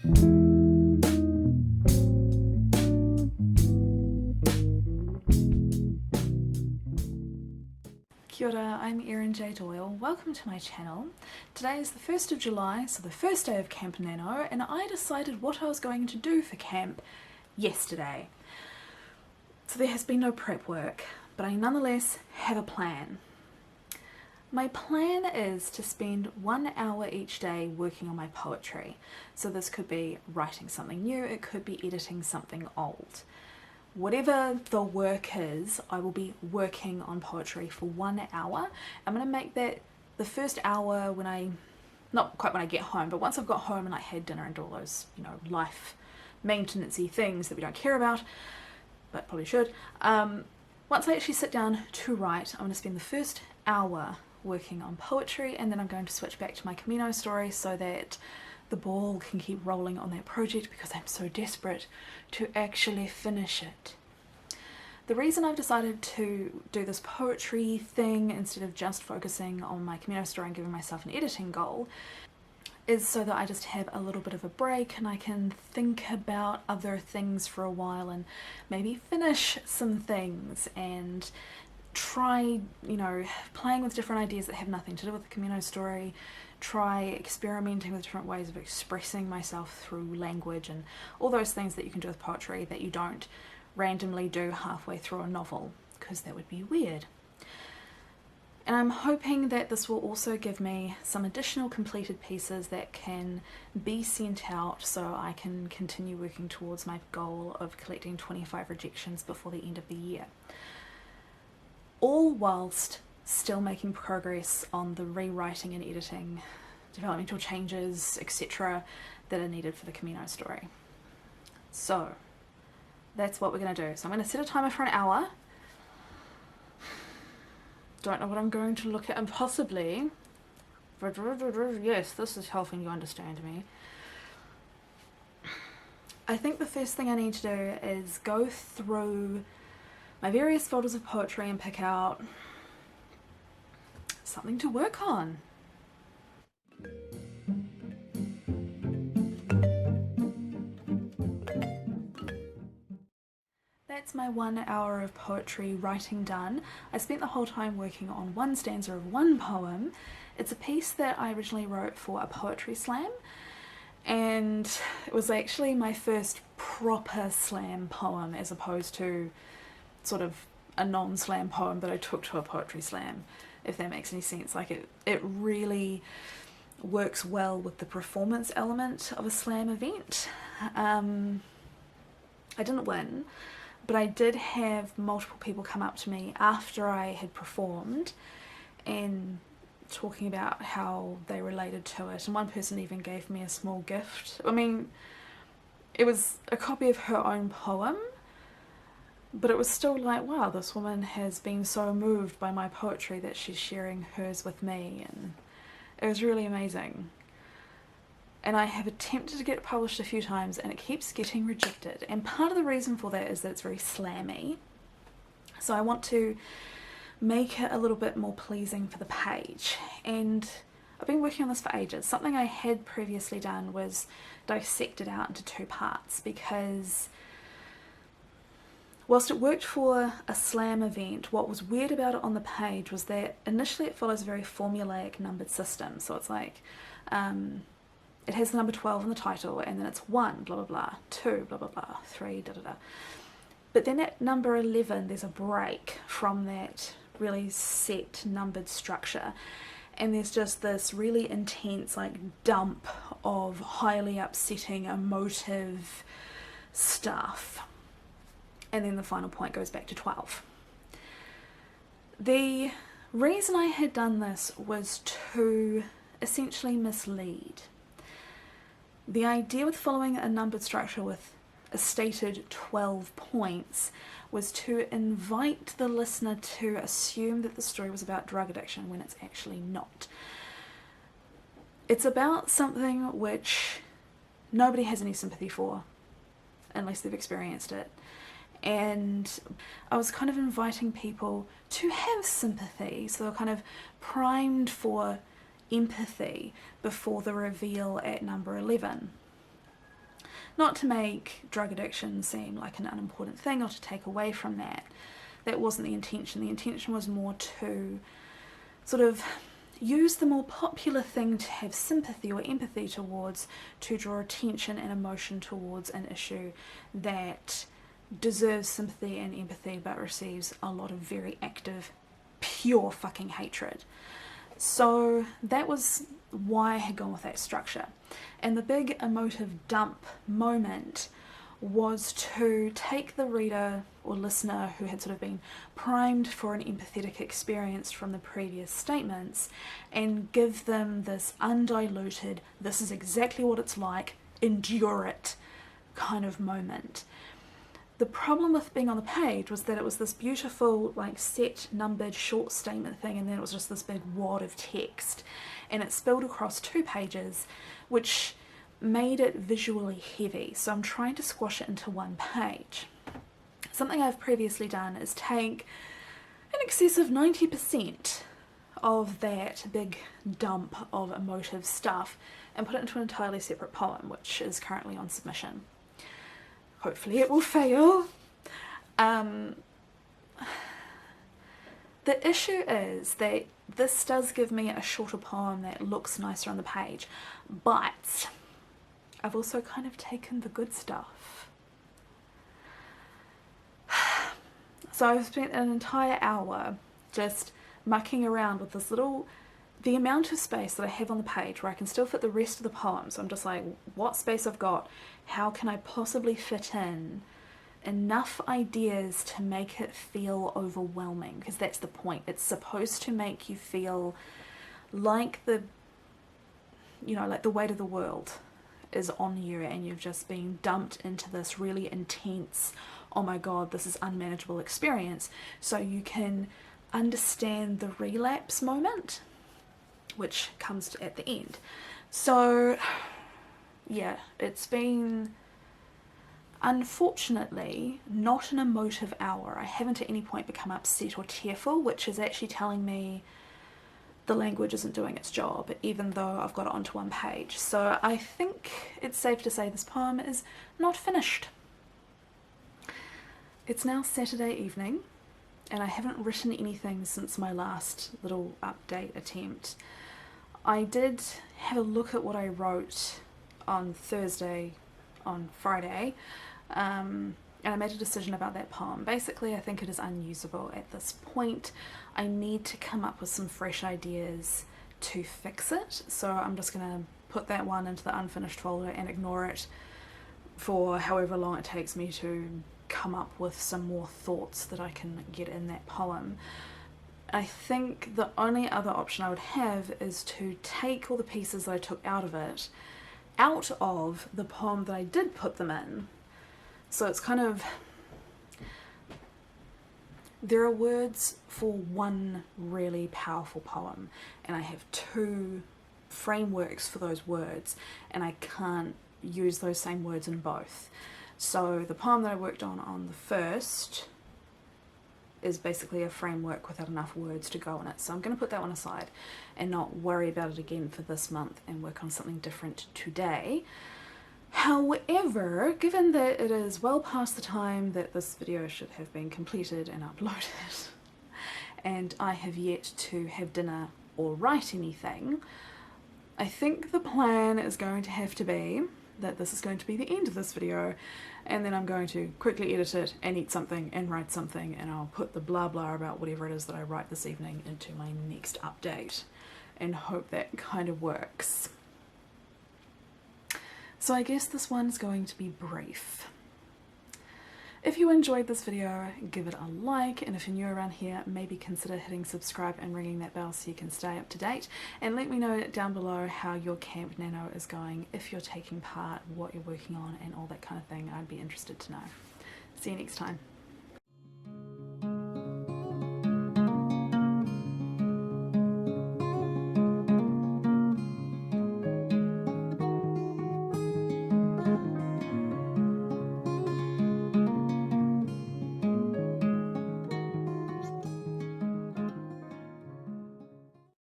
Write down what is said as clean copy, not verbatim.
Kia ora, I'm Erin J. Doyle. Welcome to my channel. Today is the 1st of July, so the first day of Camp NaNo, and I decided what I was going to do for camp yesterday. So there has been no prep work, but I nonetheless have a plan. My plan is to spend 1 hour each day working on my poetry. So this could be writing something new, it could be editing something old. Whatever the work is, I will be working on poetry for 1 hour. I'm going to make that the first hour when not quite when I get home, but once I've got home and I had dinner and all those, life maintenance-y things that we don't care about, but probably should. Once I actually sit down to write, I'm going to spend the first hour working on poetry, and then I'm going to switch back to my Camino story so that the ball can keep rolling on that project because I'm so desperate to actually finish it. The reason I've decided to do this poetry thing instead of just focusing on my Camino story and giving myself an editing goal is so that I just have a little bit of a break and I can think about other things for a while and maybe finish some things and try, playing with different ideas that have nothing to do with the Camino story, try experimenting with different ways of expressing myself through language and all those things that you can do with poetry that you don't randomly do halfway through a novel, because that would be weird. And I'm hoping that this will also give me some additional completed pieces that can be sent out so I can continue working towards my goal of collecting 25 rejections before the end of the year. All whilst still making progress on the rewriting and editing, developmental changes, etc. that are needed for the Camino story. So that's what we're going to do. So I'm going to set a timer for an hour. Don't know what I'm going to look at, and possibly, yes, this is helping you understand me. I think the first thing I need to do is go through my various folders of poetry and pick out something to work on. That's my 1 hour of poetry writing done. I spent the whole time working on one stanza of one poem. It's a piece that I originally wrote for a poetry slam, and it was actually my first proper slam poem as opposed to sort of a non-slam poem that I took to a poetry slam, if that makes any sense. Like it really works well with the performance element of a slam event. I didn't win, but I did have multiple people come up to me after I had performed and talking about how they related to it, and one person even gave me a small gift. I mean, it was a copy of her own poem, but it was still like, wow, this woman has been so moved by my poetry that she's sharing hers with me, and it was really amazing. And I have attempted to get it published a few times and it keeps getting rejected, and part of the reason for that is that it's very slammy, so I want to make it a little bit more pleasing for the page. And I've been working on this for ages. Something I had previously done was dissect it out into 2 parts, because whilst it worked for a slam event, what was weird about it on the page was that initially it follows a very formulaic numbered system. So it's like, it has the number 12 in the title, and then it's 1, blah blah blah, 2, blah blah blah, 3, da da da. But then at number 11, there's a break from that really set numbered structure, and there's just this really intense like dump of highly upsetting, emotive stuff. And then the final point goes back to 12. The reason I had done this was to essentially mislead. The idea with following a numbered structure with a stated 12 points was to invite the listener to assume that the story was about drug addiction when it's actually not. It's about something which nobody has any sympathy for unless they've experienced it. And I was kind of inviting people to have sympathy, so they're kind of primed for empathy before the reveal at number 11. Not to make drug addiction seem like an unimportant thing or to take away from that. That wasn't the intention. The intention was more to sort of use the more popular thing to have sympathy or empathy towards, to draw attention and emotion towards an issue that deserves sympathy and empathy but receives a lot of very active, pure fucking hatred. So that was why I had gone with that structure. And the big emotive dump moment was to take the reader or listener who had sort of been primed for an empathetic experience from the previous statements and give them this undiluted, this is exactly what it's like, endure it kind of moment. The problem with being on the page was that it was this beautiful, like, set, numbered, short statement thing, and then it was just this big wad of text, and it spilled across 2 pages, which made it visually heavy. So I'm trying to squash it into 1 page. Something I've previously done is take in excess of 90% of that big dump of emotive stuff and put it into an entirely separate poem, which is currently on submission. Hopefully it will fail. The issue is that this does give me a shorter poem that looks nicer on the page, but I've also kind of taken the good stuff. So I've spent an entire hour just mucking around with this little, the amount of space that I have on the page where I can still fit the rest of the poem. So I'm just like, what space I've got, how can I possibly fit in enough ideas to make it feel overwhelming? Because that's the point. It's supposed to make you feel like the, you know, like the weight of the world is on you and you've just been dumped into this really intense, oh my god, this is unmanageable experience, so you can understand the relapse moment, which comes at the end. So yeah, it's been unfortunately not an emotive hour. I haven't at any point become upset or tearful, which is actually telling me the language isn't doing its job, even though I've got it onto 1 page. So I think it's safe to say this poem is not finished. It's now Saturday evening, and I haven't written anything since my last little update attempt. I did have a look at what I wrote on Friday, and I made a decision about that poem. Basically, I think it is unusable at this point. I need to come up with some fresh ideas to fix it, so I'm just going to put that one into the unfinished folder and ignore it for however long it takes me to come up with some more thoughts that I can get in that poem. I think the only other option I would have is to take all the pieces that I took out of it out of the poem that I did put them in. So it's kind of, there are words for one really powerful poem, and I have 2 frameworks for those words, and I can't use those same words in both. So the poem that I worked on the 1st is basically a framework without enough words to go in it. So I'm going to put that one aside and not worry about it again for this month and work on something different today. However, given that it is well past the time that this video should have been completed and uploaded, and I have yet to have dinner or write anything, I think the plan is going to have to be that this is going to be the end of this video, and then I'm going to quickly edit it and eat something and write something, and I'll put the blah blah about whatever it is that I write this evening into my next update and hope that kind of works. So I guess this one's going to be brief. If you enjoyed this video, give it a like, and if you're new around here, maybe consider hitting subscribe and ringing that bell so you can stay up to date, and let me know down below how your Camp NaNo is going, if you're taking part, what you're working on, and all that kind of thing. I'd be interested to know. See you next time.